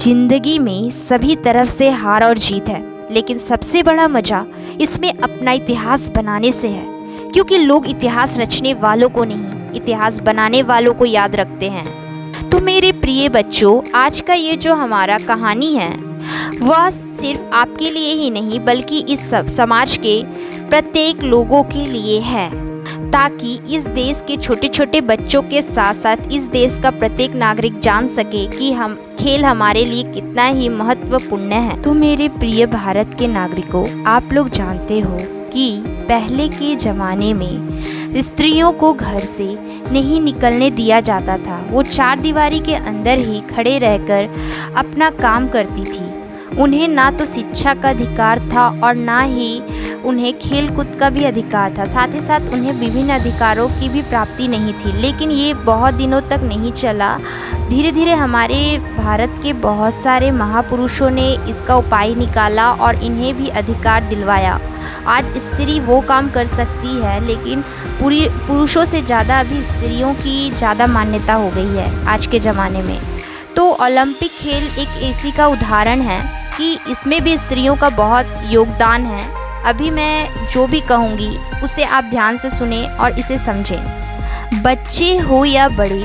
जिंदगी में सभी तरफ से हार और जीत है, लेकिन सबसे बड़ा मजा इसमें अपना इतिहास बनाने से है, क्योंकि लोग इतिहास रचने वालों को नहीं, इतिहास बनाने वालों को याद रखते हैं। तो मेरे प्रिय बच्चों, आज का ये जो हमारा कहानी है वह सिर्फ आपके लिए ही नहीं बल्कि इस सब समाज के प्रत्येक लोगों के लिए है, ताकि इस देश के छोटे छोटे बच्चों के साथ साथ इस देश का प्रत्येक नागरिक जान सके कि हम खेल हमारे लिए कितना ही महत्वपूर्ण है। तो मेरे प्रिय भारत के नागरिकों, आप लोग जानते हो कि पहले के ज़माने में स्त्रियों को घर से नहीं निकलने दिया जाता था। वो चार दीवारी के अंदर ही खड़े रहकर अपना काम करती थी। उन्हें ना तो शिक्षा का अधिकार था और ना ही उन्हें खेल कूद का भी अधिकार था। साथ ही साथ उन्हें विभिन्न अधिकारों की भी प्राप्ति नहीं थी। लेकिन ये बहुत दिनों तक नहीं चला। धीरे धीरे हमारे भारत के बहुत सारे महापुरुषों ने इसका उपाय निकाला और इन्हें भी अधिकार दिलवाया। आज स्त्री वो काम कर सकती है, लेकिन पूरी पुरुषों से ज़्यादा अभी स्त्रियों की ज़्यादा मान्यता हो गई है आज के ज़माने में। तो ओलंपिक खेल एक ऐसी का उदाहरण है कि इसमें भी स्त्रियों का बहुत योगदान है। अभी मैं जो भी कहूँगी उसे आप ध्यान से सुने और इसे समझें। बच्चे हो या बड़े,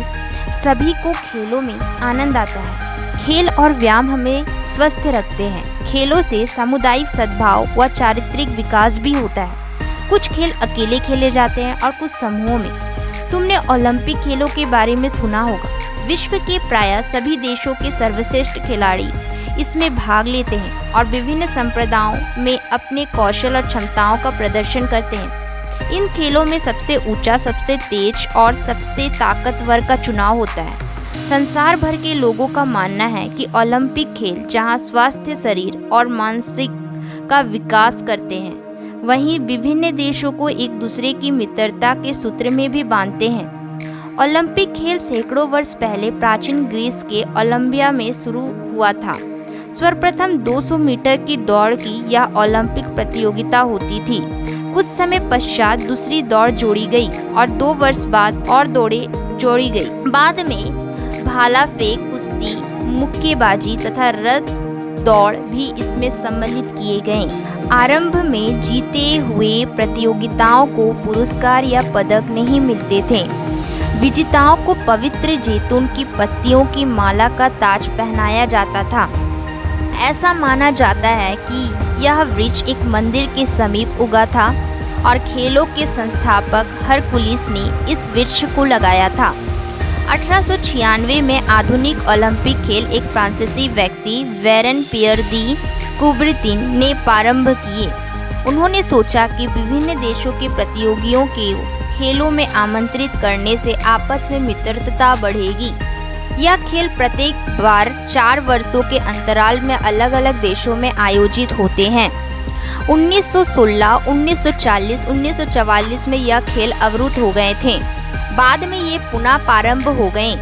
सभी को खेलों में आनंद आता है। खेल और व्यायाम हमें स्वस्थ रखते हैं। खेलों से सामुदायिक सद्भाव व चारित्रिक विकास भी होता है। कुछ खेल अकेले खेले जाते हैं और कुछ समूहों में। तुमने ओलंपिक खेलों के बारे में सुना होगा। विश्व के प्रायः सभी देशों के सर्वश्रेष्ठ खिलाड़ी इसमें भाग लेते हैं और विभिन्न संप्रदायों में अपने कौशल और क्षमताओं का प्रदर्शन करते हैं। इन खेलों में सबसे ऊंचा, सबसे तेज और सबसे ताकतवर का चुनाव होता है। संसार भर के लोगों का मानना है कि ओलंपिक खेल जहां स्वास्थ्य शरीर और मानसिक का विकास करते हैं, वहीं विभिन्न देशों को एक दूसरे की मित्रता के सूत्र में भी बांधते हैं। ओलंपिक खेल सैकड़ों वर्ष पहले प्राचीन ग्रीस के ओलंपिया में शुरू हुआ था। सर्वप्रथम 200 मीटर की दौड़ की यह ओलंपिक प्रतियोगिता होती थी। कुछ समय पश्चात दूसरी दौड़ जोड़ी गई और 2 वर्ष बाद और दौड़ें जोड़ी गई। बाद में भाला फेंक, कुश्ती, मुक्केबाजी तथा रथ दौड़ भी इसमें सम्मिलित किए गए। आरंभ में जीते हुए प्रतियोगिताओं को पुरस्कार या पदक नहीं मिलते थे। विजेताओं को पवित्र जैतून की पत्तियों की माला का ताज पहनाया जाता था। ऐसा माना जाता है कि यह वृक्ष एक मंदिर के समीप उगा था और खेलों के संस्थापक हरकुलिस ने इस वृक्ष को लगाया था। 1896 में आधुनिक ओलंपिक खेल एक फ्रांसीसी व्यक्ति वेरेन पियर दी कुबर्तिन ने प्रारंभ किए। उन्होंने सोचा कि विभिन्न देशों के प्रतियोगियों के खेलों में आमंत्रित करने से आपस में मित्रता बढ़ेगी। यह खेल प्रत्येक बार 4 वर्षों के अंतराल में अलग अलग देशों में आयोजित होते हैं। 1916, 1940, 1944 में यह खेल अवरुद्ध हो गए थे। बाद में ये पुनः प्रारंभ हो गए।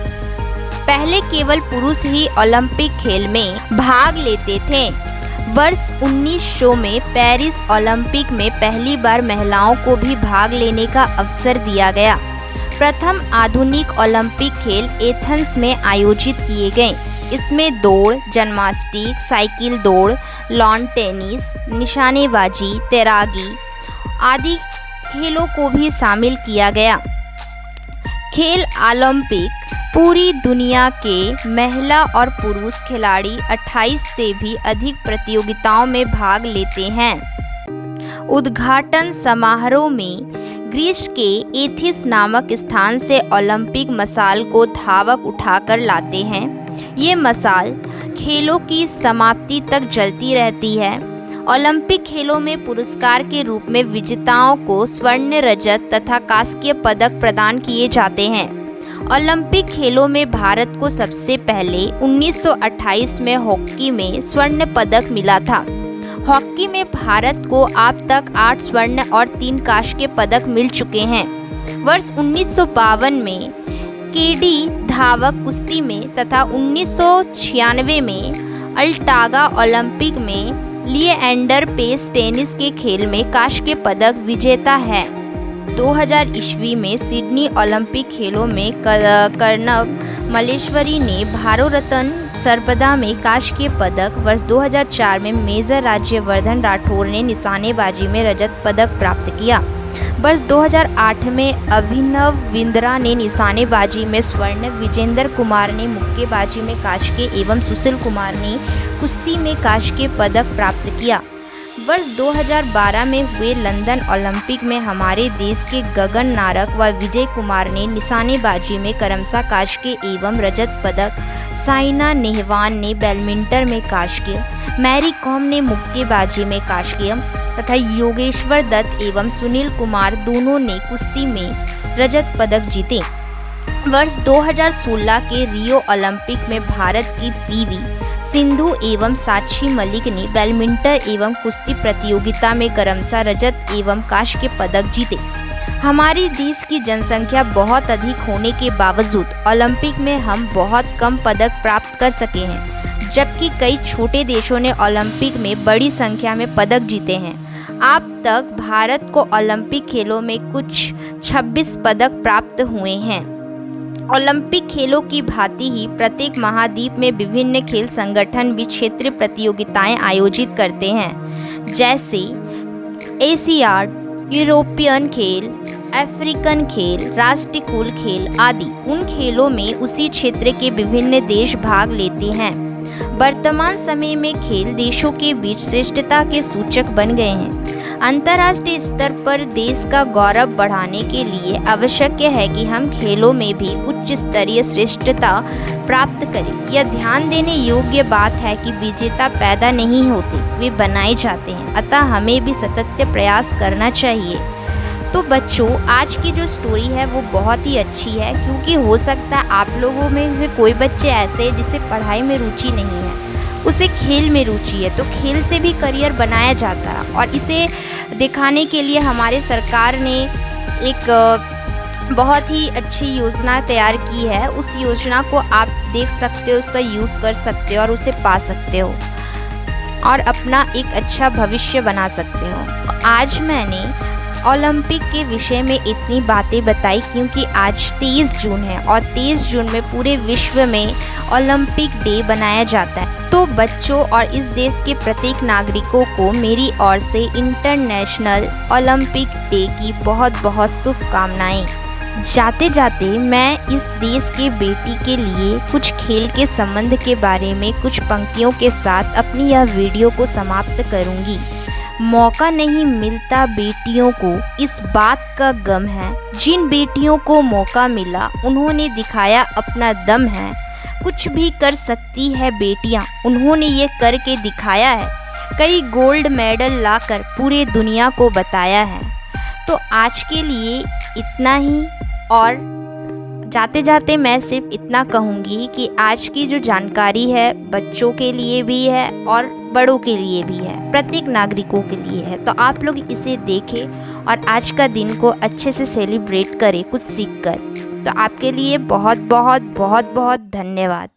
पहले केवल पुरुष ही ओलंपिक खेल में भाग लेते थे। वर्ष 1900 में पेरिस ओलंपिक में पहली बार महिलाओं को भी भाग लेने का अवसर दिया गया। प्रथम आधुनिक ओलंपिक खेल एथेंस में आयोजित किए गए। इसमें दौड़, जिम्नास्टिक, साइकिल दौड़, लॉन टेनिस, निशानेबाजी, तैराकी आदि खेलों को भी शामिल किया गया। खेल ओलंपिक पूरी दुनिया के महिला और पुरुष खिलाड़ी 28 से भी अधिक प्रतियोगिताओं में भाग लेते हैं। उद्घाटन समारोह में ग्रीस के एथेंस नामक स्थान से ओलंपिक मशाल को धावक उठाकर लाते हैं। ये मशाल खेलों की समाप्ति तक जलती रहती है। ओलंपिक खेलों में पुरस्कार के रूप में विजेताओं को स्वर्ण, रजत तथा कांस्य पदक प्रदान किए जाते हैं। ओलंपिक खेलों में भारत को सबसे पहले 1928 में हॉकी में स्वर्ण पदक मिला था। हॉकी में भारत को अब तक 8 स्वर्ण और 3 कांस्य के पदक मिल चुके हैं। वर्ष 1952 में केडी धावक कुश्ती में तथा 1996 में अल्टागा ओलंपिक में लिएंडर पेस टेनिस के खेल में कांस्य के पदक विजेता है। 2000 ईस्वी में सिडनी ओलंपिक खेलों में कर्णव मल्लेश्वरी ने भारोत्तोलन स्पर्धा में कांस्य के पदक। वर्ष 2004 में मेजर राज्यवर्धन राठौर ने निशानेबाजी में रजत पदक प्राप्त किया। वर्ष 2008 में अभिनव बिंद्रा ने निशानेबाजी में स्वर्ण, विजेंद्र कुमार ने मुक्केबाजी में कांस्य के एवं सुशील कुमार ने कुश्ती में कांस्य के पदक प्राप्त किया। वर्ष 2012 में हुए लंदन ओलंपिक में हमारे देश के गगन नारंग व विजय कुमार ने निशानेबाजी में क्रमशः कांस्य के एवं रजत पदक। साइना नेहवाल ने बैडमिंटन में कांस्य के, मैरी कॉम ने मुक्केबाजी में कांस्य के तथा योगेश्वर दत्त एवं सुनील कुमार दोनों ने कुश्ती में रजत पदक जीते। वर्ष 2016 के रियो ओलंपिक में भारत की पीवी सिंधु एवं साक्षी मलिक ने बैडमिंटन एवं कुश्ती प्रतियोगिता में क्रमशः रजत एवं कांस्य के पदक जीते। हमारे देश की जनसंख्या बहुत अधिक होने के बावजूद ओलंपिक में हम बहुत कम पदक प्राप्त कर सके हैं, जबकि कई छोटे देशों ने ओलंपिक में बड़ी संख्या में पदक जीते हैं। अब तक भारत को ओलंपिक खेलों में कुछ 26 पदक प्राप्त हुए हैं। ओलंपिक खेलों की भांति ही प्रत्येक महाद्वीप में विभिन्न खेल संगठन भी क्षेत्रीय प्रतियोगिताएं आयोजित करते हैं, जैसे एशियाड, यूरोपियन खेल, अफ्रीकन खेल, राष्ट्रीय कुल खेल आदि। उन खेलों में उसी क्षेत्र के विभिन्न देश भाग लेते हैं। वर्तमान समय में खेल देशों के बीच श्रेष्ठता के सूचक बन गए हैं। अंतर्राष्ट्रीय स्तर पर देश का गौरव बढ़ाने के लिए आवश्यक है कि हम खेलों में भी उच्च स्तरीय श्रेष्ठता प्राप्त करें। यह ध्यान देने योग्य बात है कि विजेता पैदा नहीं होते, वे बनाए जाते हैं। अतः हमें भी सतत प्रयास करना चाहिए। तो बच्चों, आज की जो स्टोरी है वो बहुत ही अच्छी है, क्योंकि हो सकता है आप लोगों में से कोई बच्चे ऐसे हैं जिसे पढ़ाई में रुचि नहीं है, उसे खेल में रुचि है, तो खेल से भी करियर बनाया जाता है। और इसे दिखाने के लिए हमारे सरकार ने एक बहुत ही अच्छी योजना तैयार की है। उस योजना को आप देख सकते हो, उसका यूज़ कर सकते हो और उसे पा सकते हो और अपना एक अच्छा भविष्य बना सकते हो। आज मैंने ओलंपिक के विषय में इतनी बातें बताई क्योंकि आज 23 जून है और 23 जून में पूरे विश्व में ओलंपिक डे बनाया जाता है। तो बच्चों और इस देश के प्रत्येक नागरिकों को मेरी ओर से इंटरनेशनल ओलंपिक डे की बहुत बहुत शुभकामनाएं। जाते जाते मैं इस देश के बेटी के लिए कुछ खेल के संबंध के बारे में कुछ पंक्तियों के साथ अपनी यह वीडियो को समाप्त करूंगी। मौका नहीं मिलता बेटियों को, इस बात का गम है। जिन बेटियों को मौका मिला उन्होंने दिखाया अपना दम है। कुछ भी कर सकती है बेटियां, उन्होंने ये करके दिखाया है। कई गोल्ड मेडल लाकर पूरे दुनिया को बताया है। तो आज के लिए इतना ही, और जाते जाते मैं सिर्फ इतना कहूँगी कि आज की जो जानकारी है बच्चों के लिए भी है और बड़ों के लिए भी है, प्रत्येक नागरिकों के लिए है। तो आप लोग इसे देखें और आज का दिन को अच्छे से सेलिब्रेट करें कुछ सीख कर। तो आपके लिए बहुत बहुत बहुत बहुत धन्यवाद।